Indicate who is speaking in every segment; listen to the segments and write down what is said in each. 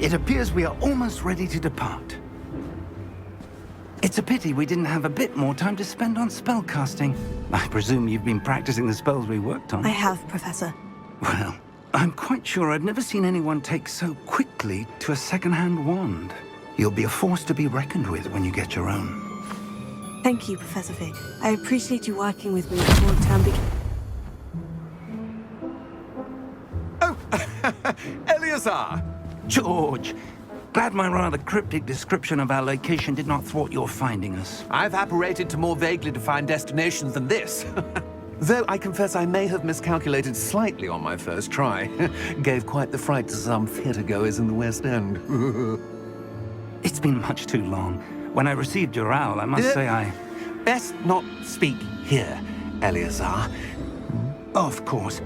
Speaker 1: It appears we are almost ready to depart. It's a pity we didn't have a bit more time to spend on spellcasting. I presume you've been practicing the spells we worked on.
Speaker 2: I have, Professor.
Speaker 1: Well, I'm quite sure I've never seen anyone take so quickly to a second-hand wand. You'll be a force to be reckoned with when you get your own.
Speaker 2: Thank you, Professor Fig. I appreciate you working with me before the term begins.
Speaker 3: Oh, Eleazar!
Speaker 1: George! Glad my rather cryptic description of our location did not thwart your finding us.
Speaker 3: I've apparated to more vaguely defined destinations than this. Though I confess I may have miscalculated slightly on my first try. Gave quite the fright to some theatergoers in the West End.
Speaker 1: It's been much too long. When I received your owl, I must say I...
Speaker 3: Best not speak here, Eleazar.
Speaker 1: Of course.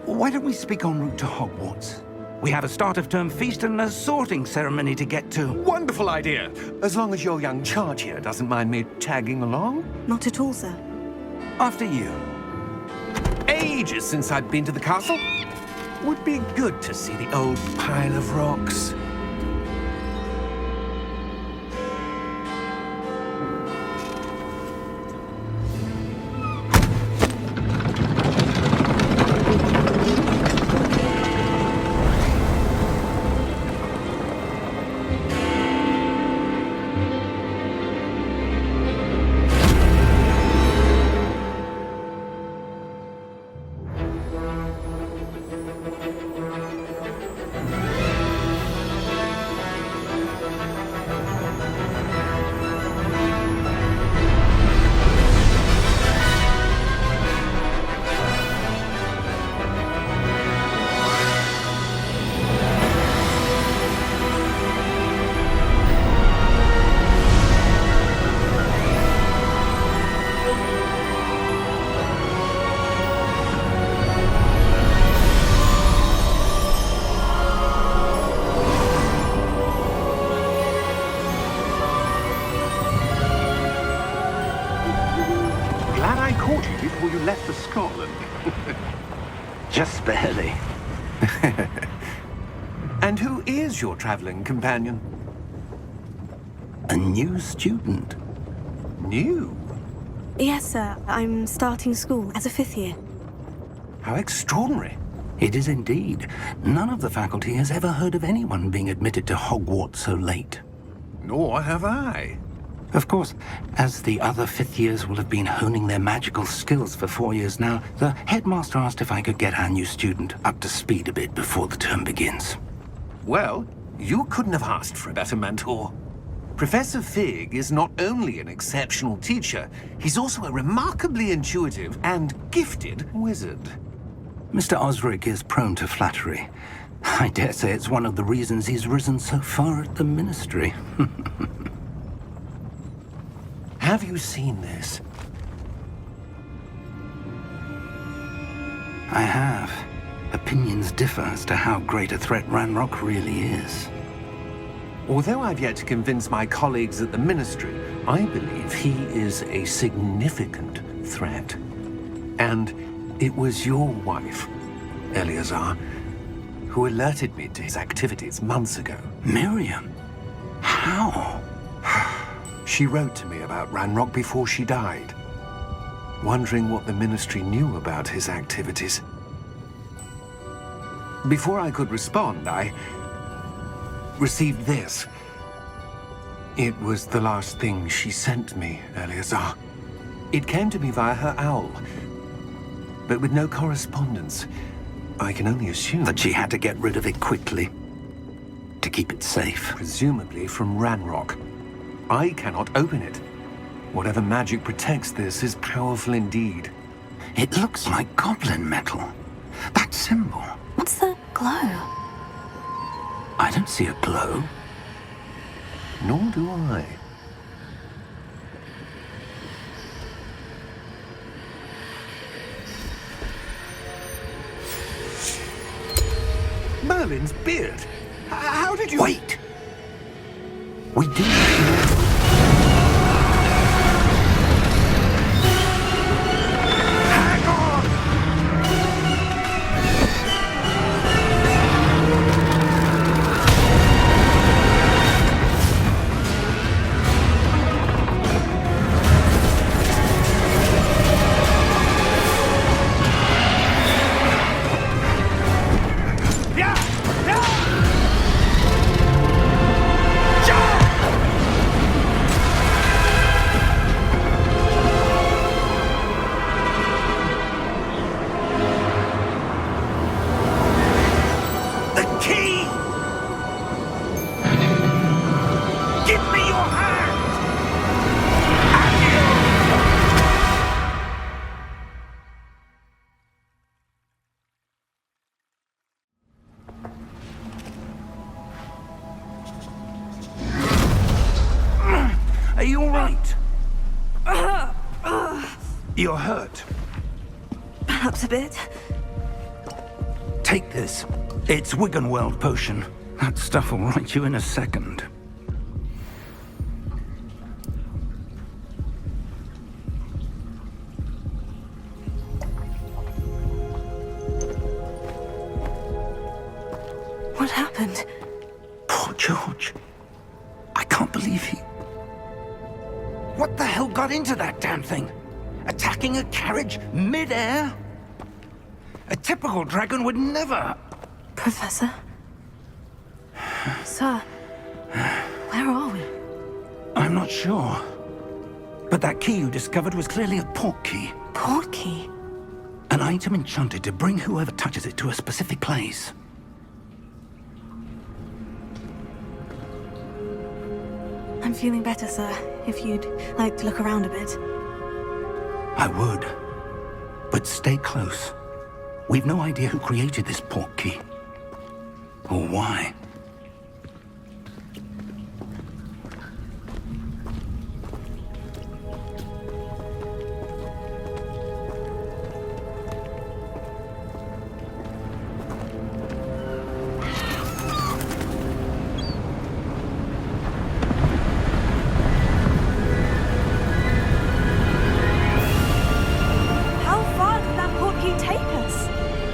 Speaker 1: Why don't we speak en route to Hogwarts? We have a start-of-term feast and a sorting ceremony to get to.
Speaker 3: Wonderful idea! As long as your young charge here doesn't mind me tagging along.
Speaker 2: Not at all, sir.
Speaker 1: After you.
Speaker 3: Ages since I'd been to the castle. Would be good to see the old pile of rocks.
Speaker 4: Before you left for Scotland.
Speaker 1: Just barely.
Speaker 3: And who is your traveling companion?
Speaker 1: A new student.
Speaker 3: New?
Speaker 2: Yes, sir. I'm starting school as a 5th year.
Speaker 3: How extraordinary.
Speaker 1: It is indeed. None of the faculty has ever heard of anyone being admitted to Hogwarts so late.
Speaker 3: Nor have I.
Speaker 1: Of course, as the other 5th years will have been honing their magical skills for 4 years now, the headmaster asked if I could get our new student up to speed a bit before the term begins.
Speaker 3: Well, you couldn't have asked for a better mentor. Professor Fig is not only an exceptional teacher, he's also a remarkably intuitive and gifted wizard.
Speaker 1: Mr. Osric is prone to flattery. I dare say it's one of the reasons he's risen so far at the Ministry.
Speaker 3: Have you seen this?
Speaker 1: I have. Opinions differ as to how great a threat Ranrock really is.
Speaker 3: Although I've yet to convince my colleagues at the Ministry, I believe he is a significant threat. And it was your wife, Eleazar, who alerted me to his activities months ago.
Speaker 1: Miriam? How?
Speaker 3: She wrote to me about Ranrock before she died, wondering what the Ministry knew about his activities. Before I could respond, I received this. It was the last thing she sent me, Eleazar. It came to me via her owl, but with no correspondence. I can only assume
Speaker 1: That she had to get rid of it quickly, to keep it safe.
Speaker 3: presumably from Ranrock. I cannot open it. Whatever magic protects this is powerful indeed.
Speaker 1: It looks like goblin metal. That symbol.
Speaker 2: What's the glow?
Speaker 1: I don't see a glow.
Speaker 3: Nor do I. Merlin's beard. How did you...
Speaker 1: Wait! We do.
Speaker 3: Hang on!
Speaker 1: right. You're hurt.
Speaker 2: Perhaps a bit.
Speaker 1: Take this. It's Wiggenweld potion. That stuff will right you in a second.
Speaker 2: What happened?
Speaker 1: Poor George. I can't believe he... What the hell got into that damn thing? Attacking a carriage mid-air? A typical dragon would never...
Speaker 2: Professor? Sir, where are we?
Speaker 1: I'm not sure. But that key you discovered was clearly a port key.
Speaker 2: Port key?
Speaker 1: An item enchanted to bring whoever touches it to a specific place.
Speaker 2: I'm feeling better, sir. If you'd like to look around a bit.
Speaker 1: I would. But stay close. We've no idea who created this port key. Or why.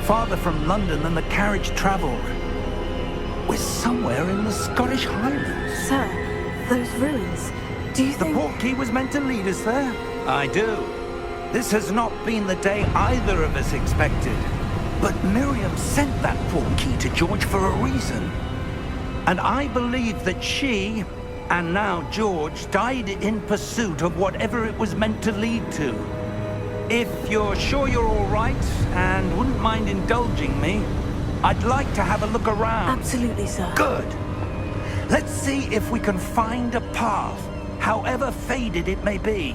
Speaker 1: Farther from London than the carriage travelled. We're somewhere in the Scottish Highlands.
Speaker 2: Sir, those ruins, do you think...
Speaker 1: The port key was meant to lead us there? I do. This has not been the day either of us expected. But Miriam sent that port key to George for a reason. And I believe that she, and now George, died in pursuit of whatever it was meant to lead to. If you're sure you're all right, and wouldn't mind indulging me, I'd like to have a look around.
Speaker 2: Absolutely, sir.
Speaker 1: Good. Let's see if we can find a path, however faded it may be.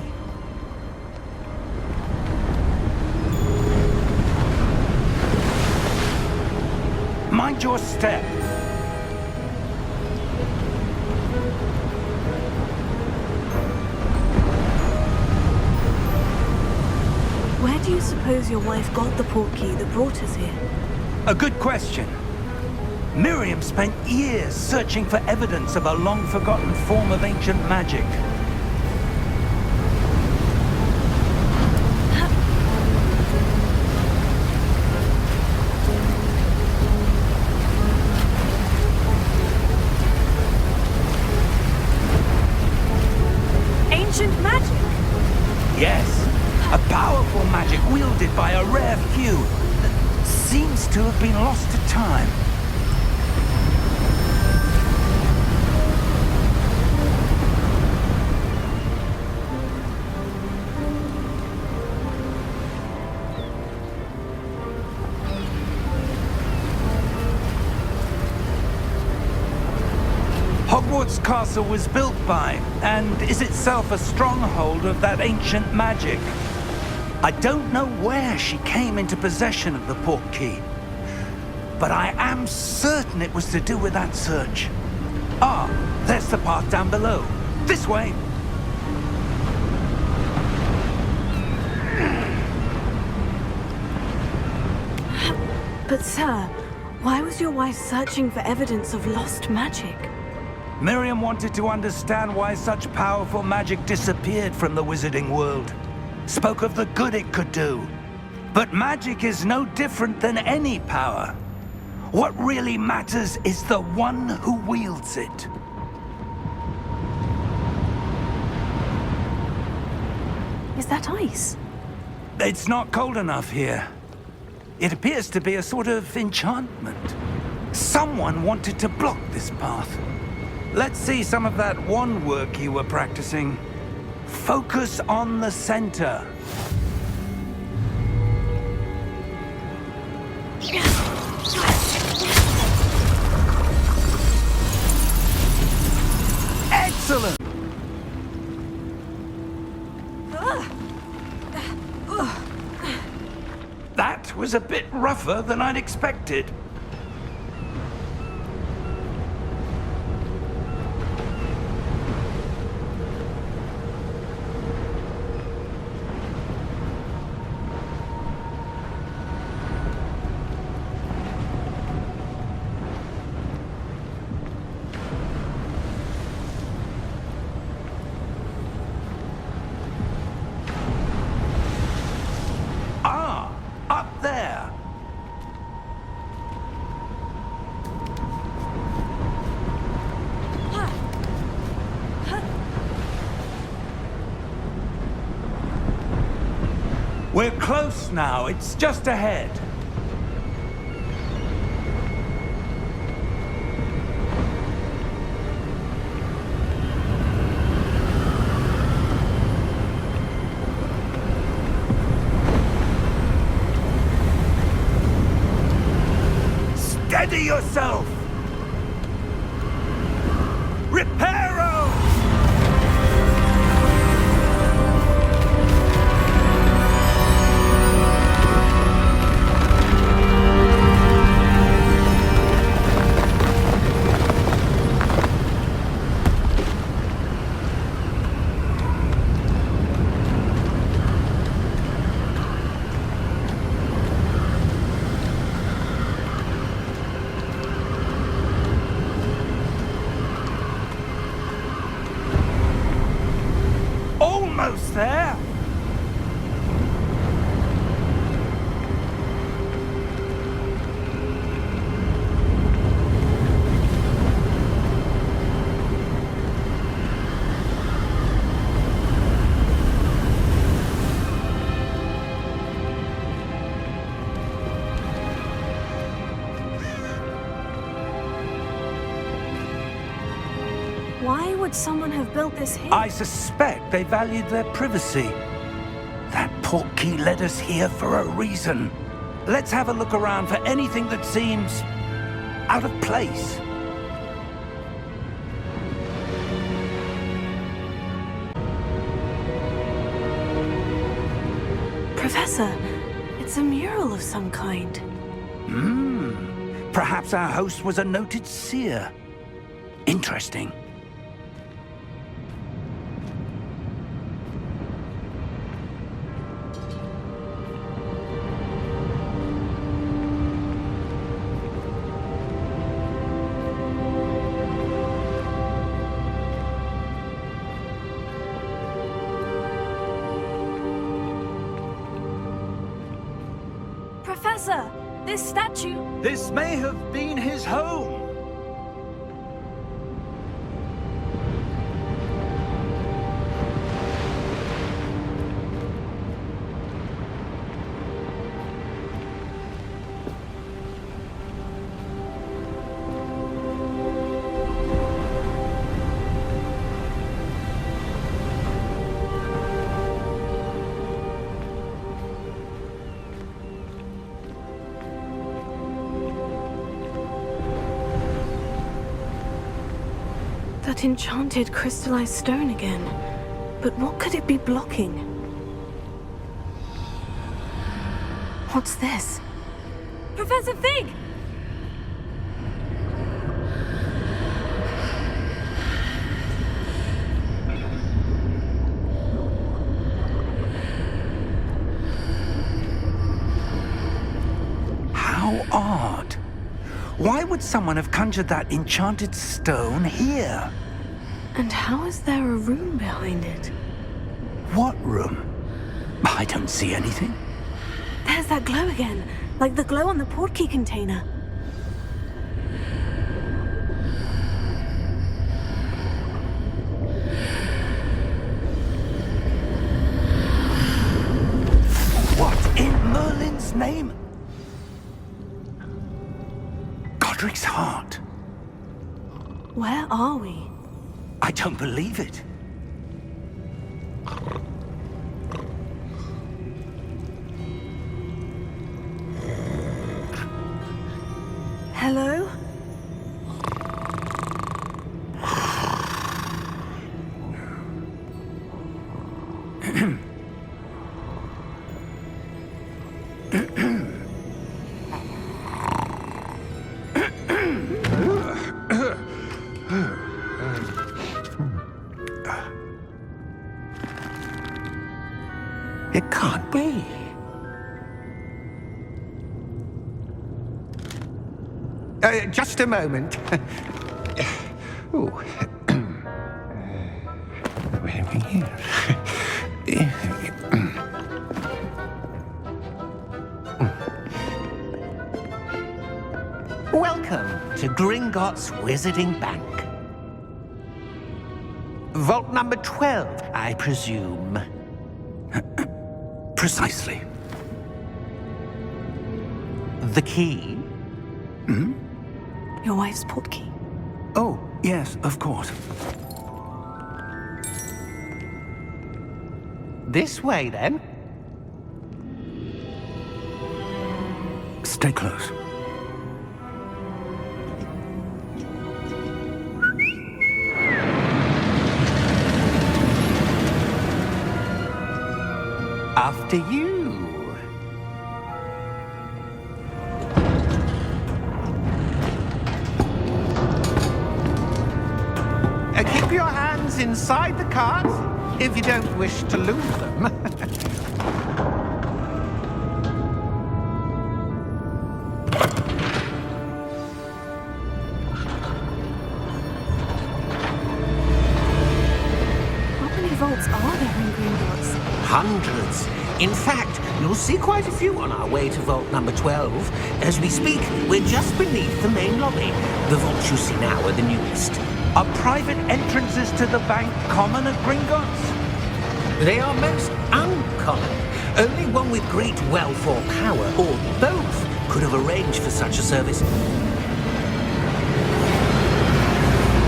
Speaker 1: Mind your step.
Speaker 2: Where do you suppose your wife got the port key that brought us here?
Speaker 1: A good question. Miriam spent years searching for evidence of a long-forgotten form of ancient magic.
Speaker 2: Ancient magic?
Speaker 1: Yes. A powerful magic wielded by a rare few that seems to have been lost to time. Hogwarts Castle was built by, and is itself a stronghold of that ancient magic. I don't know where she came into possession of the port key, but I am certain it was to do with that search. Ah, there's the path down below. This way.
Speaker 2: But sir, why was your wife searching for evidence of lost magic?
Speaker 1: Miriam wanted to understand why such powerful magic disappeared from the wizarding world. Spoke of the good it could do. But magic is no different than any power. What really matters is the one who wields it.
Speaker 2: Is that ice?
Speaker 1: It's not cold enough here. It appears to be a sort of enchantment. Someone wanted to block this path. Let's see some of that wand work you were practicing. Focus on the center. Excellent! That was a bit rougher than I'd expected. We're close now. It's just ahead. Steady yourself! Reparo! Almost there!
Speaker 2: Why would someone have built this here?
Speaker 1: I suspect they valued their privacy. That portkey led us here for a reason. Let's have a look around for anything that seems out of place.
Speaker 2: Professor, it's a mural of some kind.
Speaker 1: Perhaps our host was a noted seer. Interesting.
Speaker 2: Professor, this statue...
Speaker 1: This may have been his home.
Speaker 2: That enchanted crystallized stone again. But what could it be blocking? What's this? Professor Fig!
Speaker 1: How odd. Why would someone have conjured that enchanted stone here?
Speaker 2: And how is there a room behind it?
Speaker 1: What room? I don't see anything.
Speaker 2: There's that glow again, like the glow on the portkey container.
Speaker 1: What in Merlin's name? Godric's heart.
Speaker 2: Where are we?
Speaker 1: I don't believe it.
Speaker 2: Hello?
Speaker 3: It can't be. Just a moment. Ooh. Where are we here?
Speaker 4: Welcome to Gringotts Wizarding Bank. Vault number 12, I presume.
Speaker 1: Precisely.
Speaker 4: The key?
Speaker 2: Your wife's portkey.
Speaker 1: Oh, yes, of course.
Speaker 4: This way, then.
Speaker 1: Stay close.
Speaker 4: After you. Keep your hands inside the cart if you don't wish to lose them.
Speaker 2: How many vaults are there in Gringotts?
Speaker 4: Hundreds. In fact, you'll see quite a few on our way to vault number 12. As we speak, we're just beneath the main lobby. The vaults you see now are the newest.
Speaker 1: Are private entrances to the bank common at Gringotts?
Speaker 4: They are most uncommon. Only one with great wealth or power, or both, could have arranged for such a service.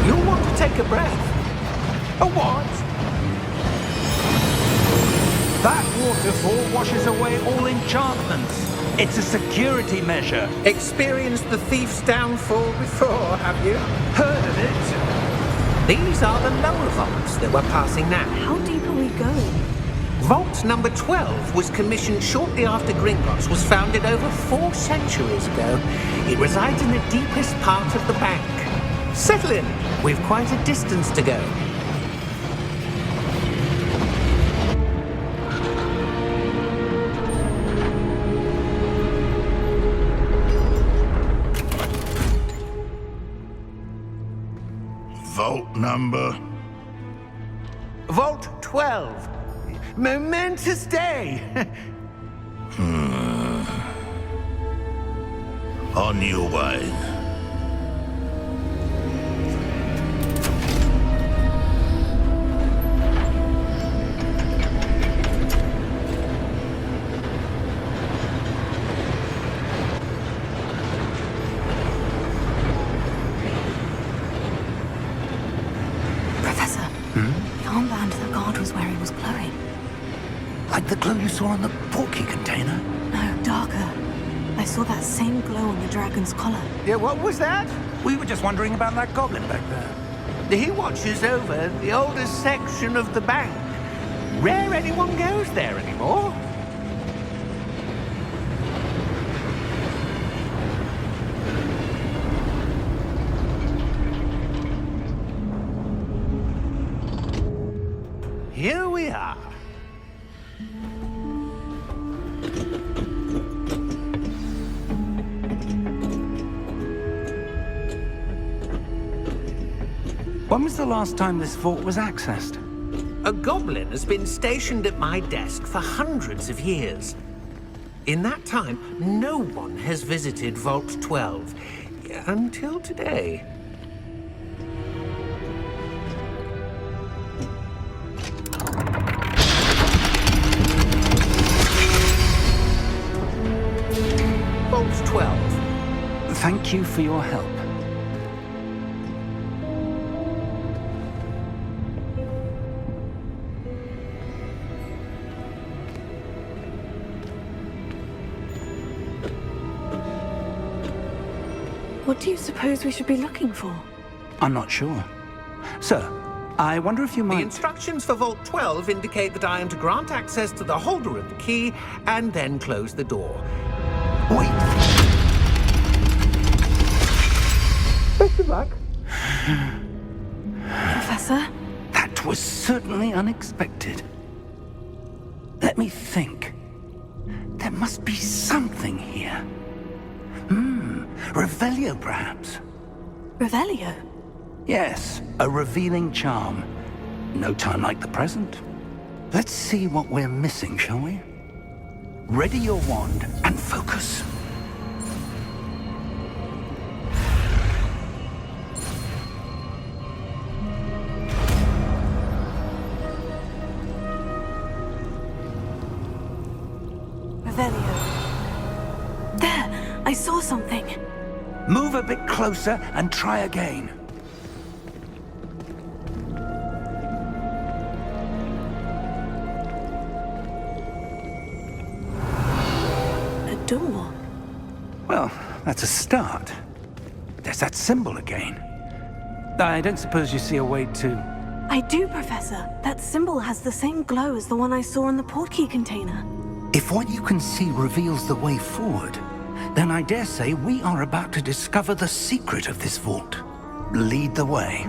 Speaker 4: You'll want to take a breath.
Speaker 1: A what? That waterfall washes away all enchantments. It's a security measure.
Speaker 4: Experienced the thief's downfall before, have you?
Speaker 1: Heard of it?
Speaker 4: These are the lower vaults that we're passing now.
Speaker 2: How deep are we going?
Speaker 4: Vault number 12 was commissioned shortly after Gringotts was founded over 4 centuries ago. It resides in the deepest part of the bank. Settle in. We've quite a distance to go.
Speaker 5: Vault number?
Speaker 4: Vault 12. Momentous day.
Speaker 5: On your way.
Speaker 2: Professor, the armband the guard was wearing was glowing.
Speaker 1: Like the glow you saw on the portkey container?
Speaker 2: No, darker. I saw that same glow on the dragon's collar.
Speaker 4: Yeah, what was that?
Speaker 1: We were just wondering about that goblin back there.
Speaker 4: He watches over the oldest section of the bank. Rare anyone goes there anymore. Here we are.
Speaker 1: When was the last time this vault was accessed?
Speaker 4: A goblin has been stationed at my desk for hundreds of years. In that time, no one has visited Vault 12 until today. Vault 12.
Speaker 1: Thank you for your help.
Speaker 2: What do you suppose we should be looking for?
Speaker 1: I'm not sure. Sir, I wonder if you
Speaker 4: The
Speaker 1: might...
Speaker 4: instructions for Vault 12 indicate that I am to grant access to the holder of the key and then close the door.
Speaker 1: Wait!
Speaker 4: Best of luck.
Speaker 2: Professor?
Speaker 1: That was certainly unexpected. Let me think. There must be something here. Revelio, perhaps?
Speaker 2: Revelio?
Speaker 1: Yes, a revealing charm. No time like the present. Let's see what we're missing, shall we? Ready your wand and focus.
Speaker 2: I saw something.
Speaker 1: Move a bit closer and try again.
Speaker 2: A door.
Speaker 1: Well, that's a start. There's that symbol again. I don't suppose you see a way to...
Speaker 2: I do, Professor. That symbol has the same glow as the one I saw in the portkey container.
Speaker 1: If what you can see reveals the way forward, then I dare say we are about to discover the secret of this vault. Lead the way.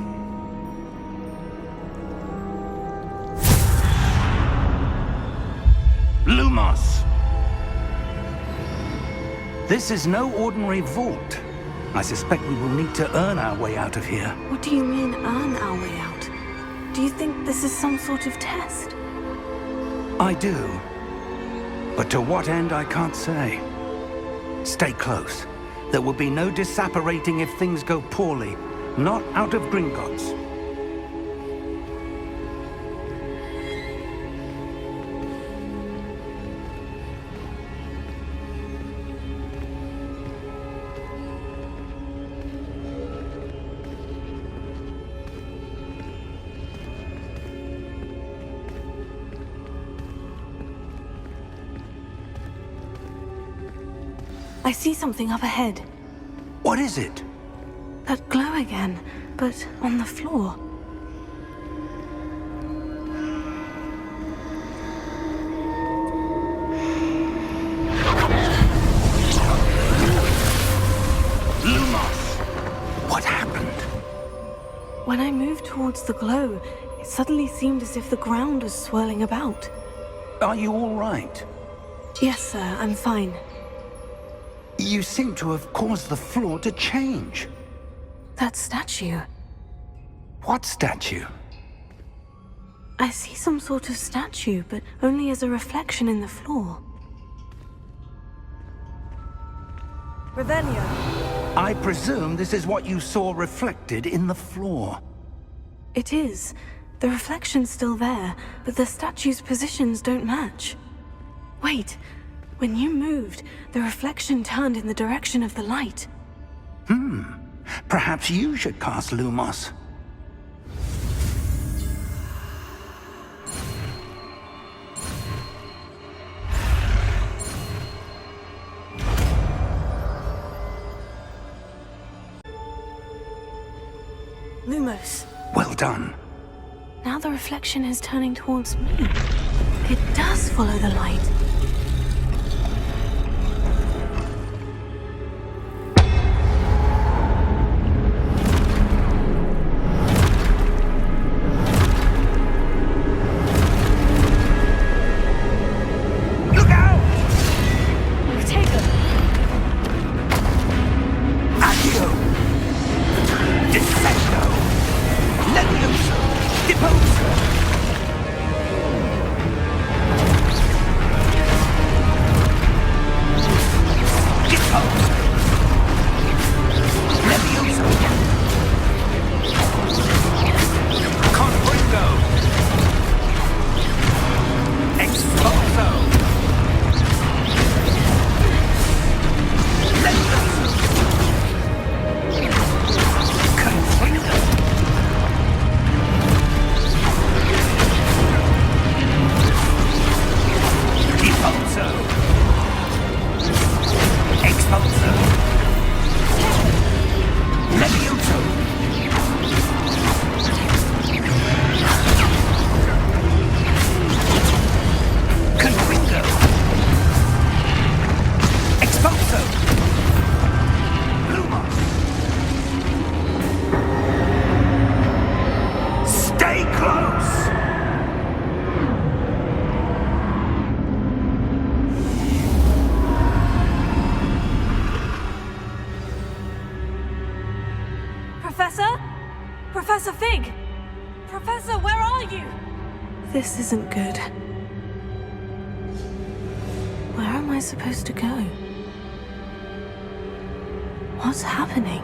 Speaker 1: Lumos! This is no ordinary vault. I suspect we will need to earn our way out of here.
Speaker 2: What do you mean, earn our way out? Do you think this is some sort of test?
Speaker 1: I do. But to what end, I can't say. Stay close. There will be no disapparating if things go poorly. Not out of Gringotts.
Speaker 2: I see something up ahead.
Speaker 1: What is it?
Speaker 2: That glow again, but on the floor.
Speaker 1: Lumos! What happened?
Speaker 2: When I moved towards the glow, it suddenly seemed as if the ground was swirling about.
Speaker 1: Are you all right?
Speaker 2: Yes, sir, I'm fine.
Speaker 1: You seem to have caused the floor to change.
Speaker 2: That statue.
Speaker 1: What statue?
Speaker 2: I see some sort of statue, but only as a reflection in the floor. Revelio.
Speaker 1: I presume this is what you saw reflected in the floor.
Speaker 2: It is. The reflection's still there, but the statue's positions don't match. Wait. When you moved, the reflection turned in the direction of the light.
Speaker 1: Perhaps you should cast Lumos.
Speaker 2: Lumos.
Speaker 1: Well done.
Speaker 2: Now the reflection is turning towards me. It does follow the light. Professor Fig! Professor, where are you? This isn't good. Where am I supposed to go? What's happening?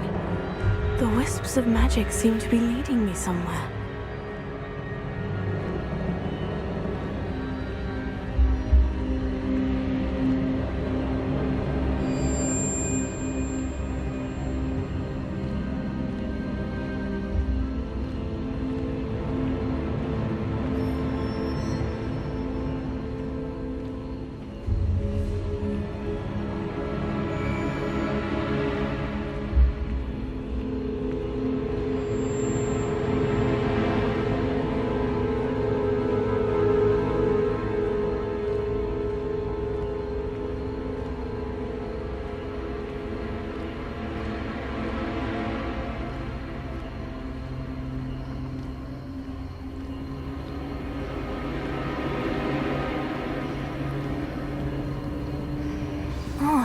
Speaker 2: The wisps of magic seem to be leading me somewhere.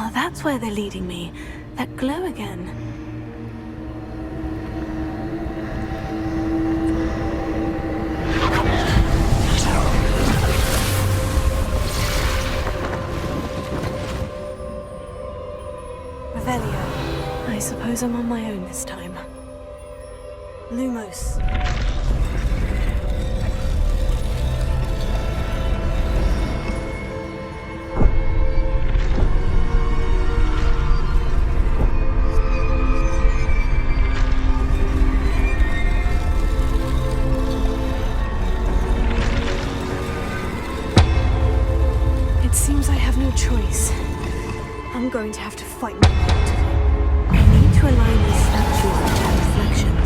Speaker 2: Ah, that's where they're leading me. That glow again. Revelio. I suppose I'm on my own this time. Lumos. It seems I have no choice. I'm going to have to fight my way out of it. I need to align these statues with their reflections.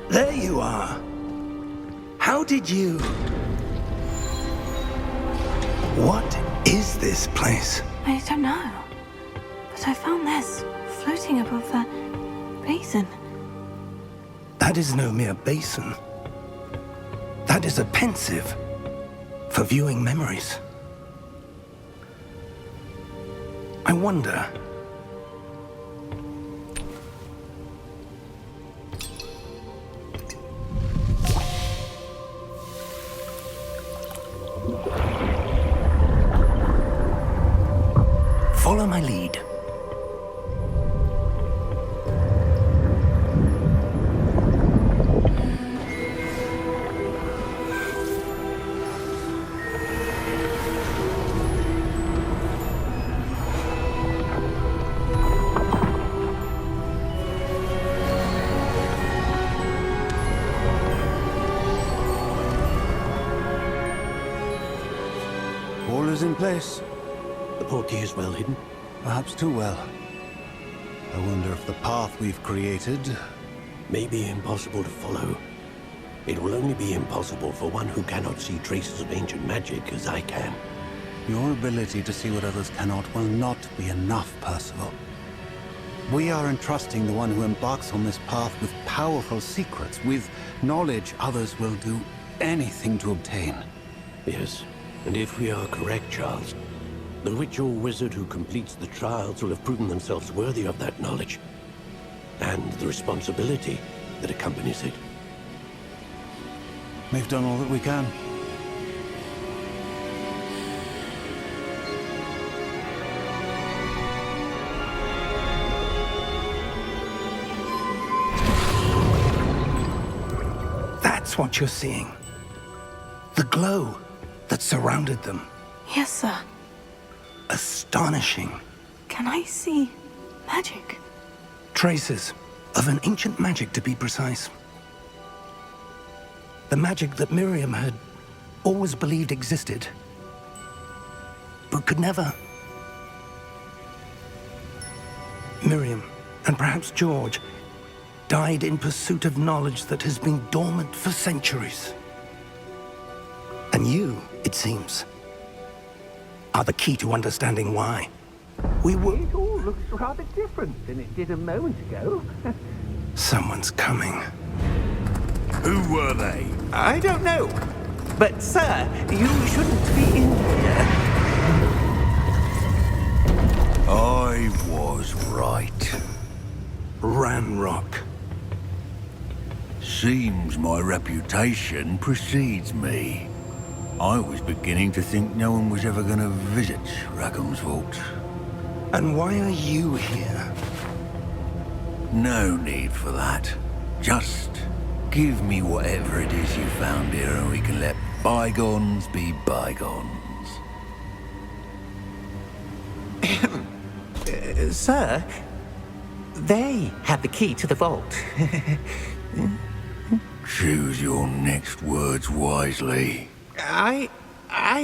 Speaker 1: There you are. How did you... What is this place?
Speaker 2: I don't know. But I found this floating above that basin.
Speaker 1: That is no mere basin. That is a pensive for viewing memories. I wonder... Follow my lead.
Speaker 6: is in place.
Speaker 7: The portkey is well hidden.
Speaker 6: Perhaps too well. I wonder if the path we've created...
Speaker 7: May be impossible to follow. It will only be impossible for one who cannot see traces of ancient magic as I can.
Speaker 6: Your ability to see what others cannot will not be enough, Percival. We are entrusting the one who embarks on this path with powerful secrets, with knowledge others will do anything to obtain.
Speaker 7: Yes, and if we are correct, Charles, the witch or wizard who completes the trials will have proven themselves worthy of that knowledge, and the responsibility that accompanies it.
Speaker 6: We've done all that we can.
Speaker 1: That's what you're seeing. The glow that surrounded them.
Speaker 2: Yes, sir.
Speaker 1: Astonishing.
Speaker 2: Can I see magic?
Speaker 1: Traces of an ancient magic, to be precise. The magic that Miriam had always believed existed, but could never. Miriam, and perhaps George, died in pursuit of knowledge that has been dormant for centuries. And you, it seems, are the key to understanding why. We were...
Speaker 4: It all looks rather different than it did a moment ago.
Speaker 1: Someone's coming.
Speaker 5: Who were they?
Speaker 4: I don't know. But, sir, you shouldn't be in here.
Speaker 5: I was right.
Speaker 1: Ranrock.
Speaker 5: Seems my reputation precedes me. I was beginning to think no one was ever going to visit Rackham's vault.
Speaker 1: And why are you here?
Speaker 5: No need for that. Just give me whatever it is you found here and we can let bygones be bygones.
Speaker 4: Sir, they had the key to the vault.
Speaker 5: Choose your next words wisely.
Speaker 4: I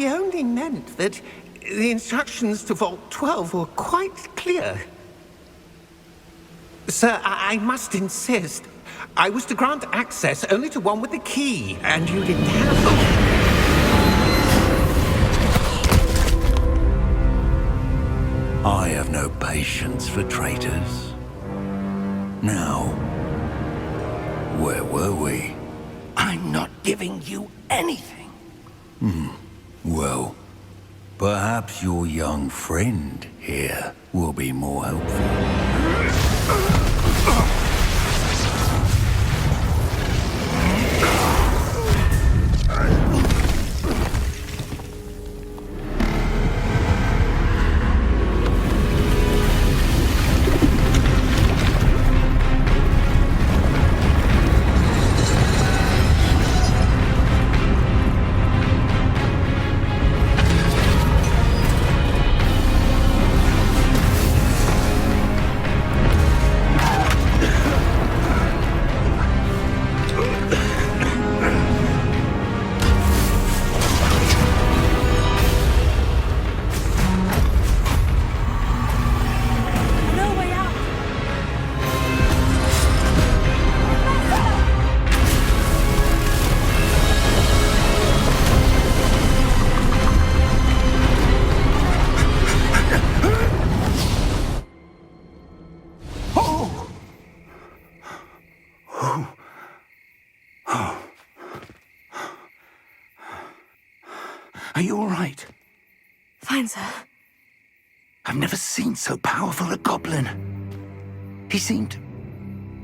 Speaker 4: only meant that the instructions to Vault 12 were quite clear. Sir, I must insist. I was to grant access only to one with the key, and you didn't have them.
Speaker 5: I have no patience for traitors. Now, where were we?
Speaker 1: I'm not giving you anything.
Speaker 5: Well, perhaps your young friend here will be more helpful.
Speaker 2: No way out!
Speaker 1: Are you all right?
Speaker 2: Fine, sir.
Speaker 1: I've never seen so powerful a goblin. He seemed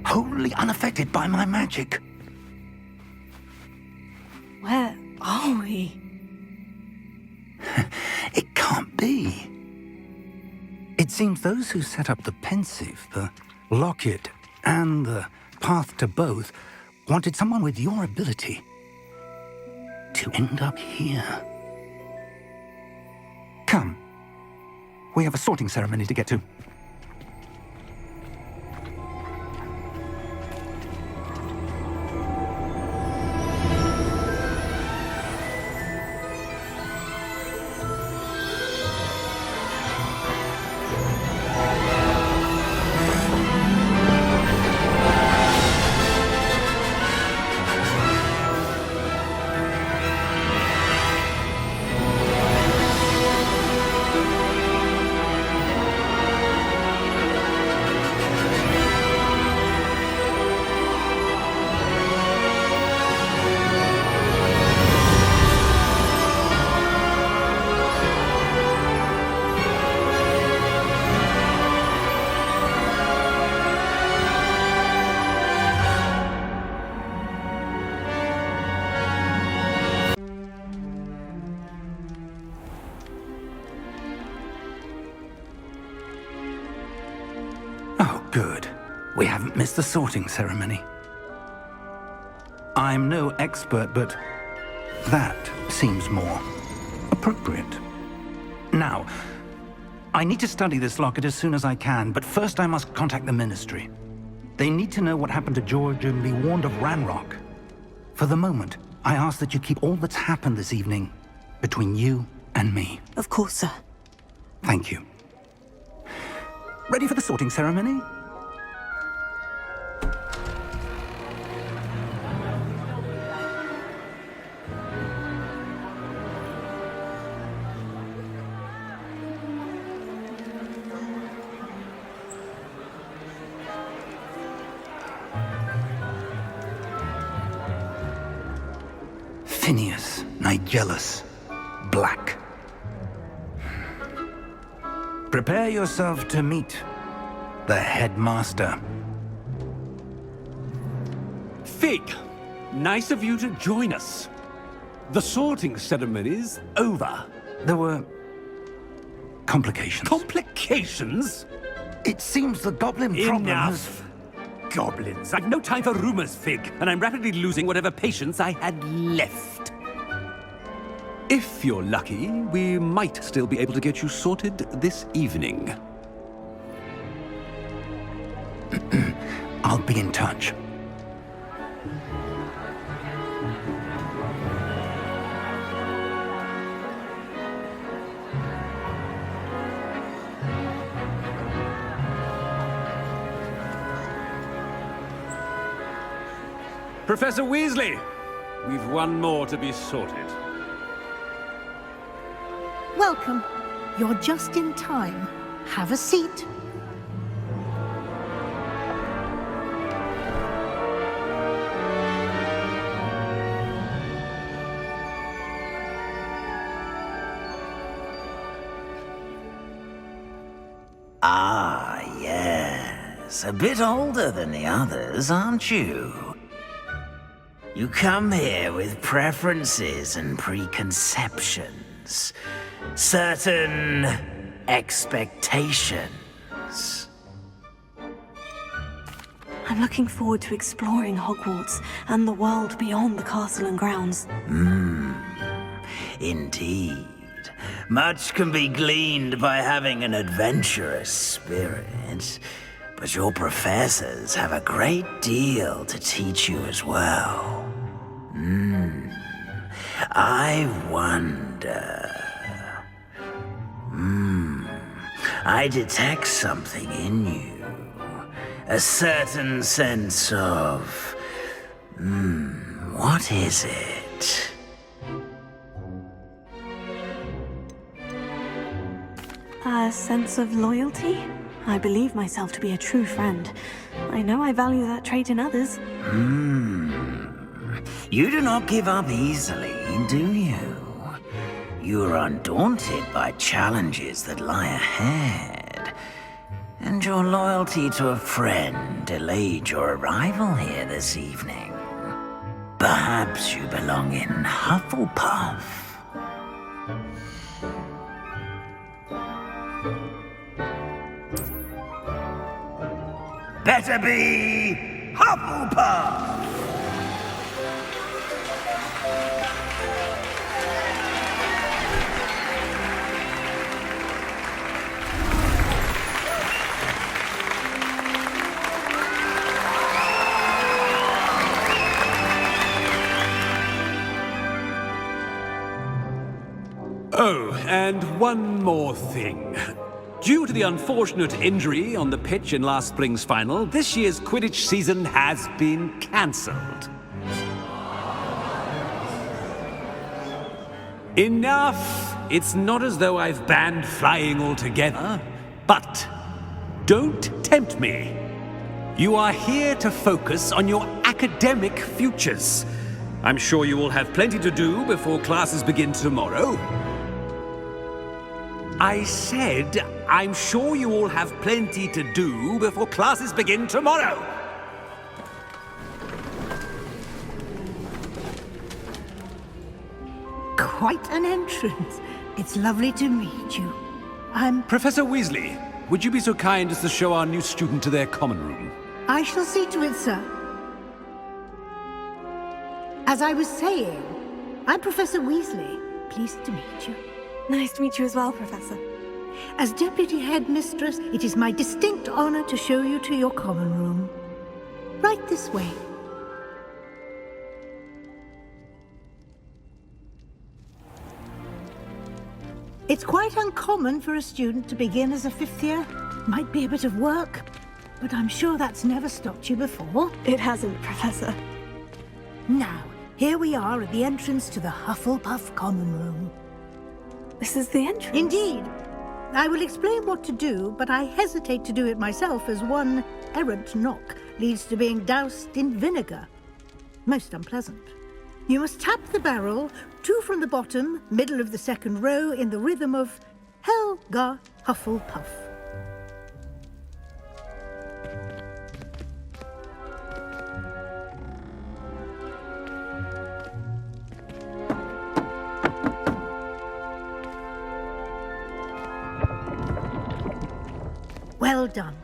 Speaker 1: wholly unaffected by my magic.
Speaker 2: Where are we?
Speaker 1: It can't be. It seems those who set up the pensive, the locket, and the path to both wanted someone with your ability to end up here. Come. We have a sorting ceremony to get to. We haven't missed the sorting ceremony. I'm no expert, but that seems more appropriate. Now, I need to study this locket as soon as I can, but first I must contact the Ministry. They need to know what happened to George and be warned of Ranrock. For the moment, I ask that you keep all that's happened this evening between you and me.
Speaker 2: Of course, sir.
Speaker 1: Thank you. Ready for the sorting ceremony? Phineas Nigellus Black. Prepare yourself to meet the headmaster.
Speaker 8: Fig, nice of you to join us. The sorting ceremony's over.
Speaker 1: There were complications.
Speaker 8: Complications?
Speaker 1: It seems the goblin problem has...
Speaker 8: Enough! Goblins. I've no time for rumors, Fig, and I'm rapidly losing whatever patience I had left. If you're lucky, we might still be able to get you sorted this evening.
Speaker 1: I'll be in touch.
Speaker 8: Professor Weasley, we've one more to be sorted.
Speaker 9: Welcome. You're just in time. Have a seat.
Speaker 10: Ah, yes. A bit older than the others, aren't you? You come here with preferences and preconceptions. Certain expectations.
Speaker 2: I'm looking forward to exploring Hogwarts and the world beyond the castle and grounds.
Speaker 10: Indeed. Much can be gleaned by having an adventurous spirit, but your professors have a great deal to teach you as well. I wonder... I detect something in you. A certain sense of... what is it?
Speaker 2: A sense of loyalty? I believe myself to be a true friend. I know I value that trait in others.
Speaker 10: You do not give up easily, do you? You are undaunted by challenges that lie ahead. And your loyalty to a friend delayed your arrival here this evening. Perhaps you belong in Hufflepuff. Better be Hufflepuff!
Speaker 8: Oh, and one more thing. Due to the unfortunate injury on the pitch in last spring's final, this year's Quidditch season has been cancelled. Enough! It's not as though I've banned flying altogether, but don't tempt me. You are here to focus on your academic futures. I'm sure you will have plenty to do before classes begin tomorrow. I said, I'm sure you all have plenty to do before classes begin tomorrow.
Speaker 9: Quite an entrance. It's lovely to meet you. I'm...
Speaker 8: Professor Weasley, would you be so kind as to show our new student to their common room?
Speaker 9: I shall see to it, sir. As I was saying, I'm Professor Weasley. Pleased to meet you.
Speaker 2: Nice to meet you as well, Professor.
Speaker 9: As Deputy Headmistress, it is my distinct honor to show you to your common room. Right this way. It's quite uncommon for a student to begin as a fifth year. Might be a bit of work, but I'm sure that's never stopped you before.
Speaker 2: It hasn't, Professor.
Speaker 9: Now, here we are at the entrance to the Hufflepuff Common Room.
Speaker 2: This is the entrance?
Speaker 9: Indeed. I will explain what to do, but I hesitate to do it myself as one errant knock leads to being doused in vinegar. Most unpleasant. You must tap the barrel, 2 from the bottom, middle of the second row, in the rhythm of Helga Hufflepuff. Well done.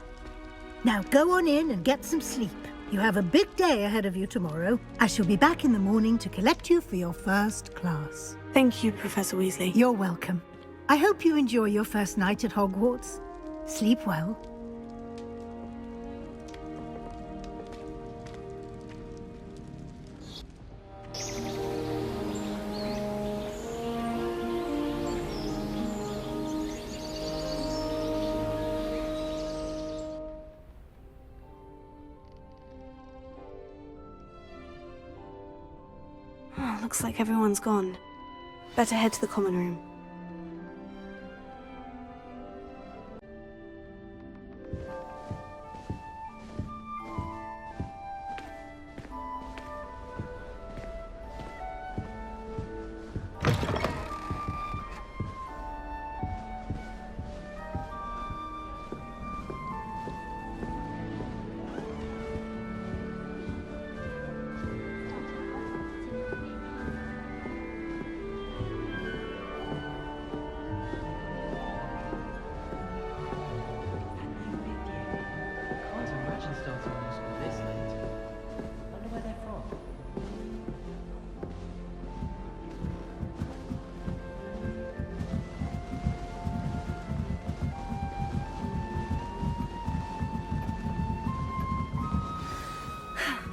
Speaker 9: Now go on in and get some sleep. You have a big day ahead of you tomorrow. I shall be back in the morning to collect you for your first class.
Speaker 2: Thank you, Professor Weasley.
Speaker 9: You're welcome. I hope you enjoy your first night at Hogwarts. Sleep well.
Speaker 2: Oh, looks like everyone's gone. Better head to the common room.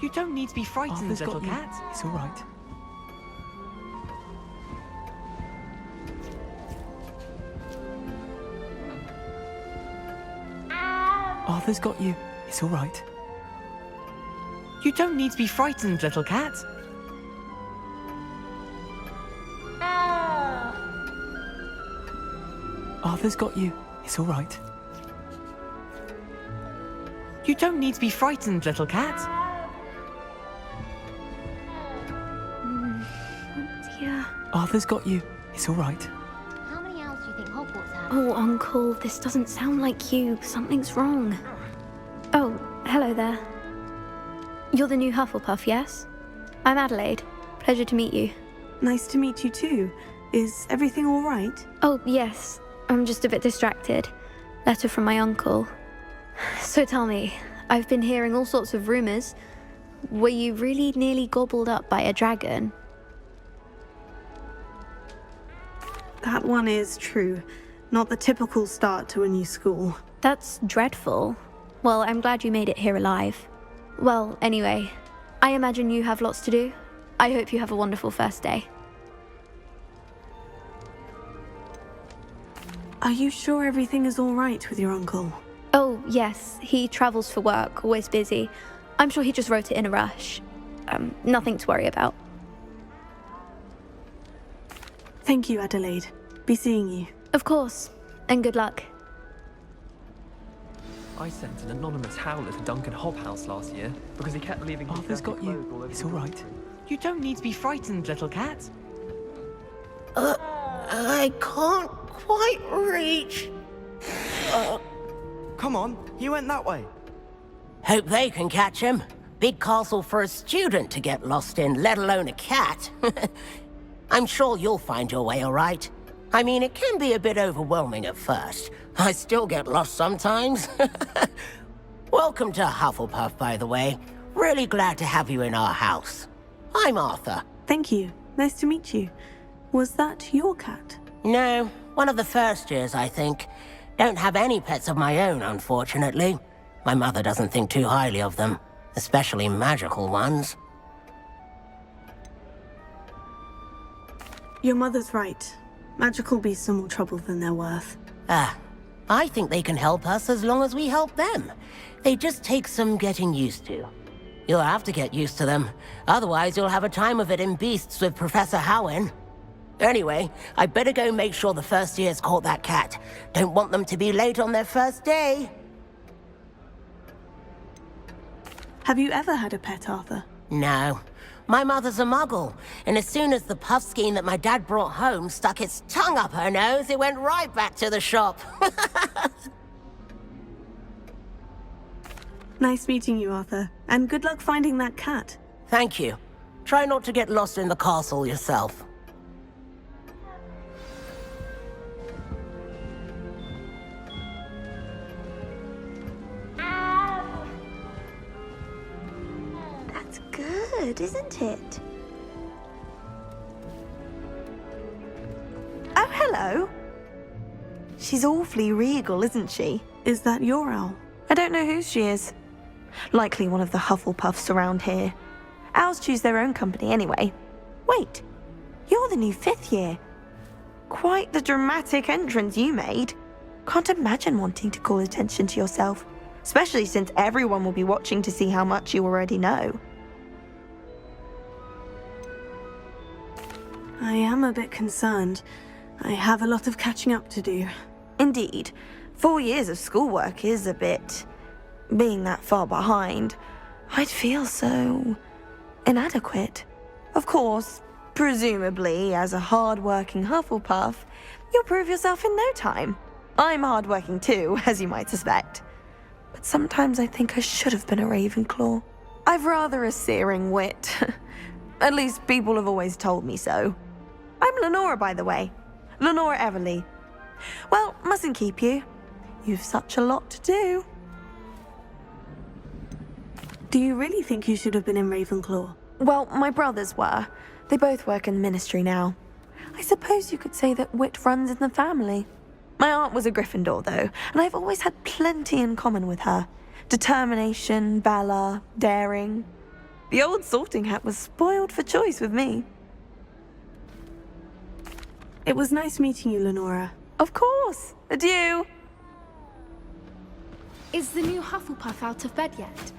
Speaker 11: You don't need to be frightened, little cat. It's all right. Arthur's got you. It's all right. You don't need to be frightened, little cat. Arthur's got you. It's all right. You don't need to be frightened, little cat.
Speaker 2: Yeah.
Speaker 11: Arthur's got you. It's all right.
Speaker 12: How many owls do you think Hogwarts has?
Speaker 2: Oh, Uncle, this doesn't sound like you. Something's wrong. Oh, hello there. You're the new Hufflepuff, yes? I'm Adelaide. Pleasure to meet you. Nice to meet you too. Is everything all right? Oh, yes. I'm just a bit distracted. Letter from my uncle. So tell me, I've been hearing all sorts of rumors. Were you really nearly gobbled up by a dragon? That one is true. Not the typical start to a new school. That's dreadful. Well, I'm glad you made it here alive. Well, anyway, I imagine you have lots to do. I hope you have a wonderful first day. Are you sure everything is all right with your uncle? Oh, yes. He travels for work, always busy. I'm sure he just wrote it in a rush. Nothing to worry about. Thank you, Adelaide. Be seeing you. Of course. And good luck.
Speaker 11: I sent an anonymous howler to Duncan Hobhouse last year because he kept leaving. Arthur's got you. It's all right. You don't need to be frightened, little cat.
Speaker 13: I can't quite reach.
Speaker 14: Come on, he went that way.
Speaker 13: Hope they can catch him. Big castle for a student to get lost in, let alone a cat. I'm sure you'll find your way all right. I mean, it can be a bit overwhelming at first. I still get lost sometimes. Welcome to Hufflepuff, by the way. Really glad to have you in our house. I'm Arthur.
Speaker 2: Thank you. Nice to meet you. Was that your cat?
Speaker 13: No, one of the first years, I think. Don't have any pets of my own, unfortunately. My mother doesn't think too highly of them, especially magical ones.
Speaker 2: Your mother's right. Magical beasts are more trouble than they're worth.
Speaker 13: I think they can help us as long as we help them. They just take some getting used to. You'll have to get used to them. Otherwise, you'll have a time of it in Beasts with Professor Howen. Anyway, I better go make sure the first years caught that cat. Don't want them to be late on their first day.
Speaker 2: Have you ever had a pet, Arthur?
Speaker 13: No. My mother's a muggle, and as soon as the puffskein that my dad brought home stuck its tongue up her nose, it went right back to the shop.
Speaker 2: Nice meeting you, Arthur. And good luck finding that cat.
Speaker 13: Thank you. Try not to get lost in the castle yourself.
Speaker 14: That's good, isn't it? Oh, hello. She's awfully regal, isn't she?
Speaker 2: Is that your owl?
Speaker 14: I don't know whose she is. Likely one of the Hufflepuffs around here. Owls choose their own company anyway. Wait, you're the new 5th year. Quite the dramatic entrance you made. Can't imagine wanting to call attention to yourself, especially since everyone will be watching to see how much you already know.
Speaker 2: I am a bit concerned. I have a lot of catching up to do.
Speaker 14: Indeed. 4 years of schoolwork is a bit... Being that far behind, I'd feel so... inadequate. Of course, presumably, as a hard-working Hufflepuff, you'll prove yourself in no time. I'm hard-working too, as you might suspect. But sometimes I think I should have been a Ravenclaw. I've rather a searing wit. At least people have always told me so. I'm Lenora, by the way. Lenora Everly. Well, mustn't keep you. You've such a lot to do.
Speaker 2: Do you really think you should have been in Ravenclaw?
Speaker 14: Well, my brothers were. They both work in the ministry now. I suppose you could say that wit runs in the family. My aunt was a Gryffindor, though, and I've always had plenty in common with her. Determination, valor, daring. The old sorting hat was spoiled for choice with me.
Speaker 2: It was nice meeting you, Lenora.
Speaker 14: Of course. Adieu.
Speaker 15: Is the new Hufflepuff out of bed yet?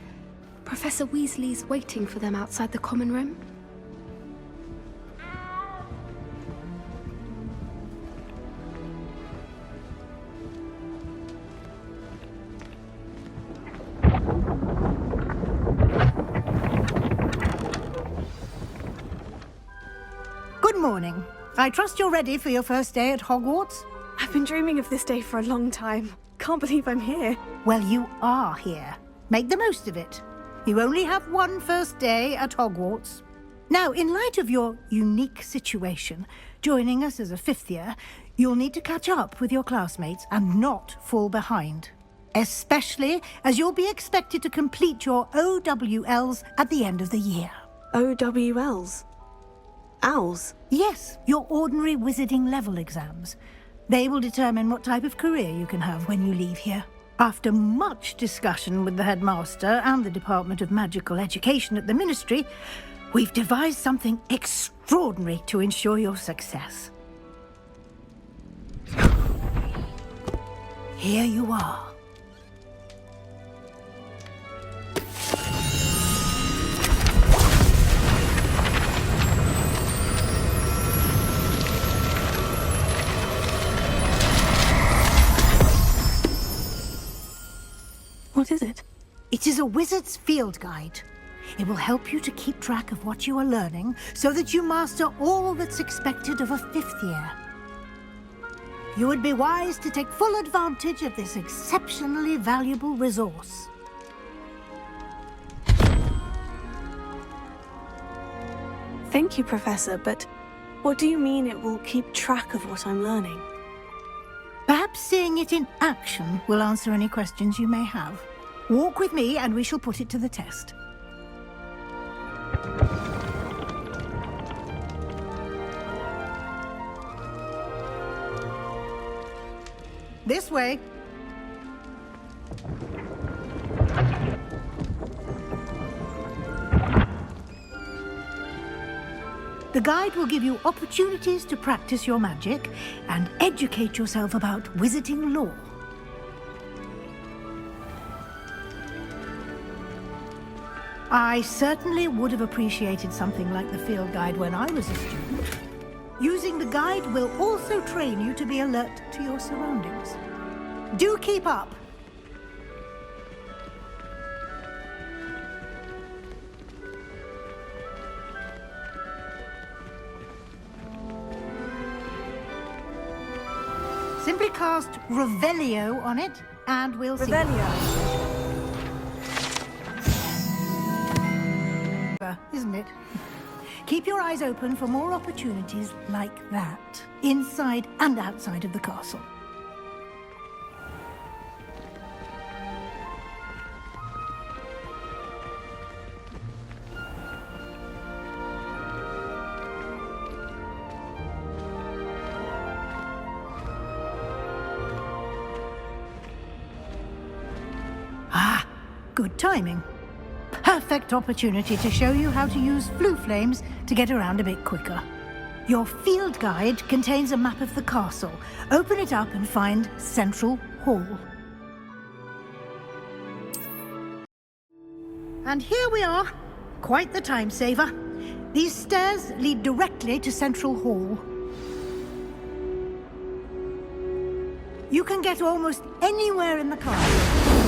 Speaker 15: Professor Weasley's waiting for them outside the common room.
Speaker 9: Good morning. I trust you're ready for your first day at Hogwarts?
Speaker 2: I've been dreaming of this day for a long time. Can't believe I'm here.
Speaker 9: Well, you are here. Make the most of it. You only have one first day at Hogwarts. Now, in light of your unique situation, joining us as a 5th year, you'll need to catch up with your classmates and not fall behind. Especially as you'll be expected to complete your OWLs at the end of the year.
Speaker 2: OWLs? Owls?
Speaker 9: Yes, your ordinary wizarding level exams. They will determine what type of career you can have when you leave here. After much discussion with the headmaster and the Department of Magical Education at the Ministry, we've devised something extraordinary to ensure your success. Here you are.
Speaker 2: What is it?
Speaker 9: It is a wizard's field guide. It will help you to keep track of what you are learning so that you master all that's expected of a 5th year. You would be wise to take full advantage of this exceptionally valuable resource.
Speaker 2: Thank you, Professor, but what do you mean it will keep track of what I'm learning?
Speaker 9: Perhaps seeing it in action will answer any questions you may have. Walk with me and we shall put it to the test. This way. The guide will give you opportunities to practice your magic and educate yourself about wizarding lore. I certainly would have appreciated something like the field guide when I was a student. Using the guide will also train you to be alert to your surroundings. Do keep up! Simply cast Revelio on it, and we'll see. Isn't it? Keep your eyes open for more opportunities like that, inside and outside of the castle. Ah, good timing. Perfect opportunity to show you how to use flue flames to get around a bit quicker. Your field guide contains a map of the castle. Open it up and find Central Hall. And here we are. Quite the time saver. These stairs lead directly to Central Hall. You can get almost anywhere in the castle.